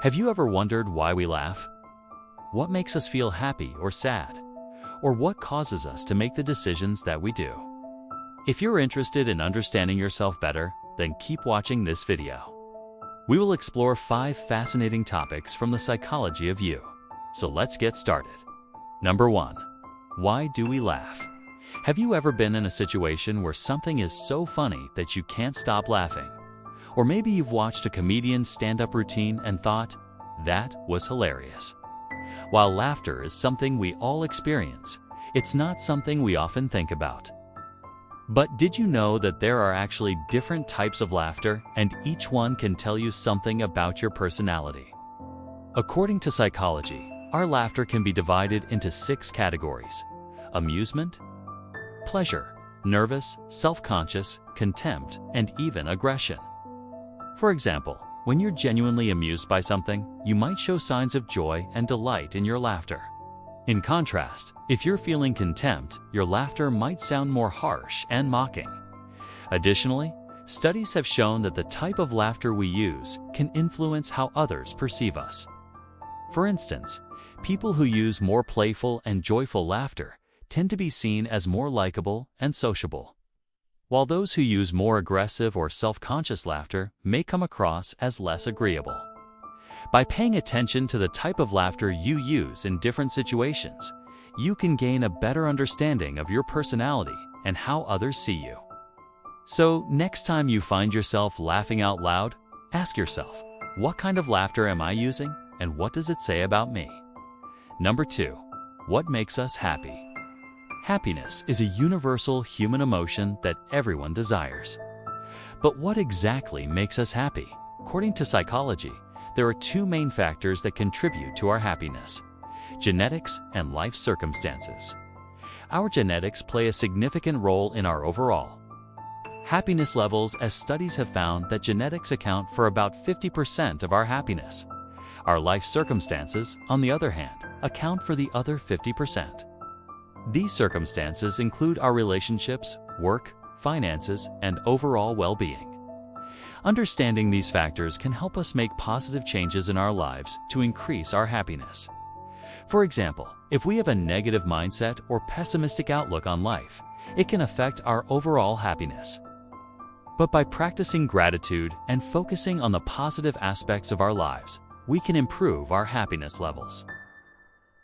Have you ever wondered why we laugh? What makes us feel happy or sad? Or what causes us to make the decisions that we do? If you're interested in understanding yourself better, then keep watching this video. We will explore 5 fascinating topics from the psychology of you. So let's get started. Number 1. Why do we laugh? Have you ever been in a situation where something is so funny that you can't stop laughing? Or maybe you've watched a comedian's stand-up routine and thought, that was hilarious. While laughter is something we all experience, it's not something we often think about. But did you know that there are actually different types of laughter, and each one can tell you something about your personality? According to psychology, our laughter can be divided into 6 categories: amusement, pleasure, nervous, self-conscious, contempt, and even aggression. For example, when you're genuinely amused by something, you might show signs of joy and delight in your laughter. In contrast, if you're feeling contempt, your laughter might sound more harsh and mocking. Additionally, studies have shown that the type of laughter we use can influence how others perceive us. For instance, people who use more playful and joyful laughter tend to be seen as more likable and sociable, while those who use more aggressive or self-conscious laughter may come across as less agreeable. By paying attention to the type of laughter you use in different situations, you can gain a better understanding of your personality and how others see you. So, next time you find yourself laughing out loud, ask yourself, what kind of laughter am I using, and what does it say about me? Number 2. What makes us happy? Happiness is a universal human emotion that everyone desires. But what exactly makes us happy? According to psychology, there are 2 main factors that contribute to our happiness: genetics and life circumstances. Our genetics play a significant role in our overall happiness levels, as studies have found that genetics account for about 50% of our happiness. Our life circumstances, on the other hand, account for the other 50%. These circumstances include our relationships, work, finances, and overall well-being. Understanding these factors can help us make positive changes in our lives to increase our happiness. For example, if we have a negative mindset or pessimistic outlook on life, it can affect our overall happiness. But by practicing gratitude and focusing on the positive aspects of our lives, we can improve our happiness levels.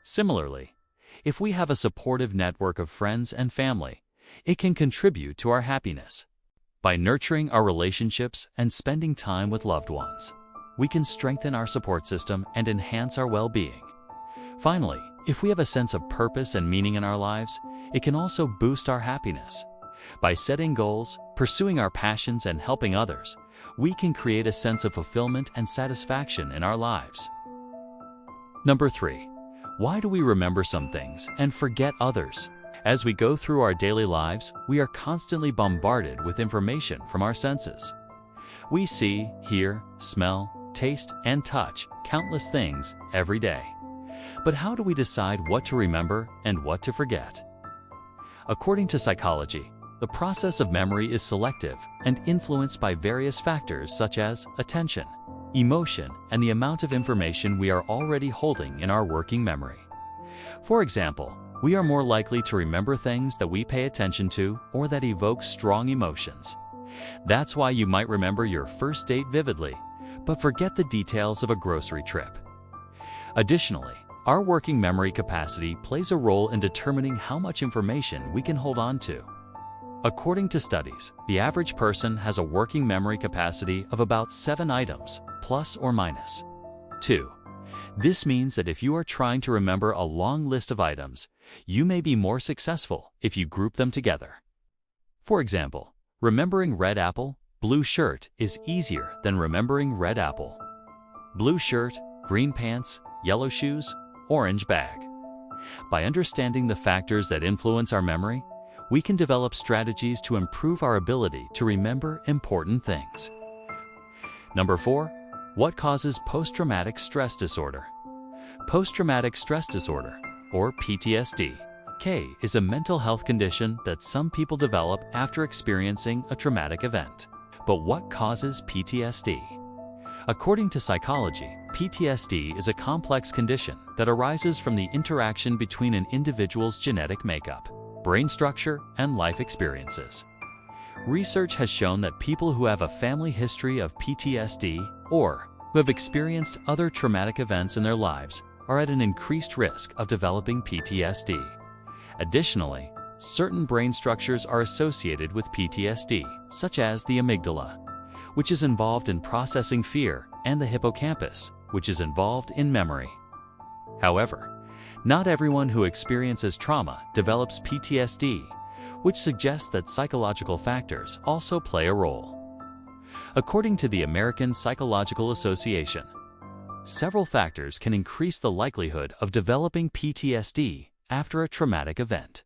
Similarly, if we have a supportive network of friends and family, it can contribute to our happiness. By nurturing our relationships and spending time with loved ones, we can strengthen our support system and enhance our well-being. Finally, if we have a sense of purpose and meaning in our lives, it can also boost our happiness. By setting goals, pursuing our passions, and helping others, we can create a sense of fulfillment and satisfaction in our lives. Number 3. Why do we remember some things and forget others? As we go through our daily lives, we are constantly bombarded with information from our senses. We see, hear, smell, taste, and touch countless things every day. But how do we decide what to remember and what to forget? According to psychology, the process of memory is selective and influenced by various factors such as attention, emotion, and the amount of information we are already holding in our working memory. For example, we are more likely to remember things that we pay attention to or that evoke strong emotions. That's why you might remember your first date vividly, but forget the details of a grocery trip. Additionally, our working memory capacity plays a role in determining how much information we can hold on to. According to studies, the average person has a working memory capacity of about 7 items, plus or minus 2. This means that if you are trying to remember a long list of items, you may be more successful if you group them together. For example, remembering red apple, blue shirt is easier than remembering red apple, blue shirt, green pants, yellow shoes, orange bag. By understanding the factors that influence our memory, we can develop strategies to improve our ability to remember important things. Number 4. What causes post-traumatic stress disorder? Post-traumatic stress disorder, or PTSD, is a mental health condition that some people develop after experiencing a traumatic event. But what causes PTSD? According to psychology, PTSD is a complex condition that arises from the interaction between an individual's genetic makeup, brain structure, and life experiences. Research has shown that people who have a family history of PTSD or who have experienced other traumatic events in their lives are at an increased risk of developing PTSD. Additionally, certain brain structures are associated with PTSD, such as the amygdala, which is involved in processing fear, and the hippocampus, which is involved in memory. However, not everyone who experiences trauma develops PTSD, which suggests that psychological factors also play a role. According to the American Psychological Association, several factors can increase the likelihood of developing PTSD after a traumatic event,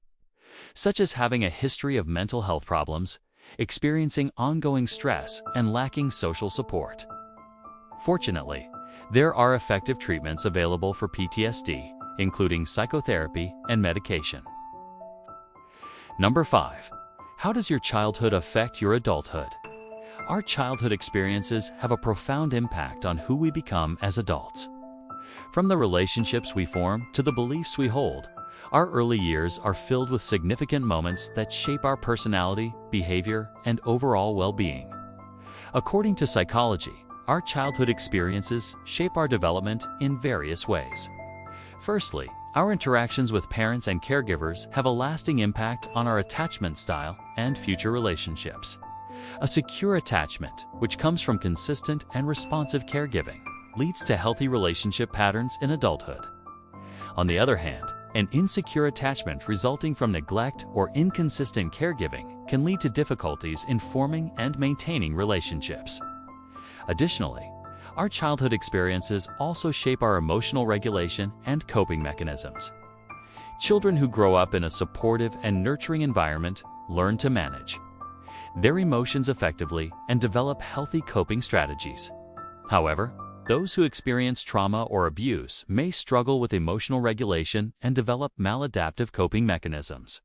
such as having a history of mental health problems, experiencing ongoing stress, and lacking social support. Fortunately, there are effective treatments available for PTSD, including psychotherapy and medication. Number 5. How does your childhood affect your adulthood? Our childhood experiences have a profound impact on who we become as adults. From the relationships we form to the beliefs we hold, our early years are filled with significant moments that shape our personality, behavior, and overall well-being. According to psychology, our childhood experiences shape our development in various ways. Firstly, our interactions with parents and caregivers have a lasting impact on our attachment style and future relationships. A secure attachment, which comes from consistent and responsive caregiving, leads to healthy relationship patterns in adulthood. On the other hand, an insecure attachment resulting from neglect or inconsistent caregiving can lead to difficulties in forming and maintaining relationships. Additionally, our childhood experiences also shape our emotional regulation and coping mechanisms. Children who grow up in a supportive and nurturing environment learn to manage their emotions effectively and develop healthy coping strategies. However, those who experience trauma or abuse may struggle with emotional regulation and develop maladaptive coping mechanisms.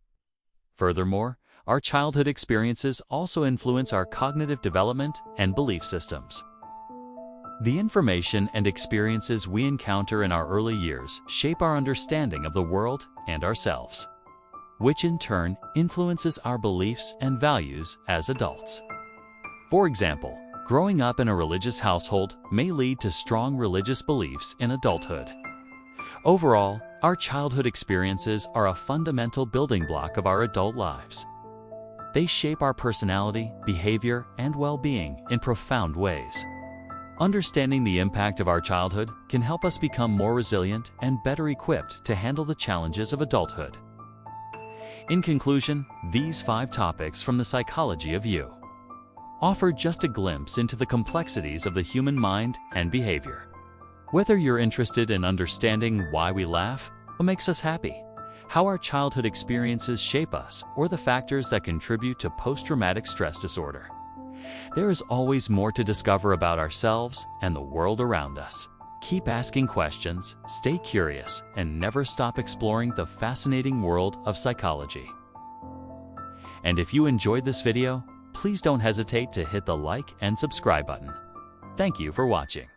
Furthermore, our childhood experiences also influence our cognitive development and belief systems. The information and experiences we encounter in our early years shape our understanding of the world and ourselves, which in turn influences our beliefs and values as adults. For example, growing up in a religious household may lead to strong religious beliefs in adulthood. Overall, our childhood experiences are a fundamental building block of our adult lives. They shape our personality, behavior, and well-being in profound ways. Understanding the impact of our childhood can help us become more resilient and better equipped to handle the challenges of adulthood. In conclusion, these 5 topics from the psychology of you offer just a glimpse into the complexities of the human mind and behavior. Whether you're interested in understanding why we laugh, what makes us happy, how our childhood experiences shape us, or the factors that contribute to post-traumatic stress disorder, there is always more to discover about ourselves and the world around us. Keep asking questions, stay curious, and never stop exploring the fascinating world of psychology. And if you enjoyed this video, please don't hesitate to hit the like and subscribe button. Thank you for watching.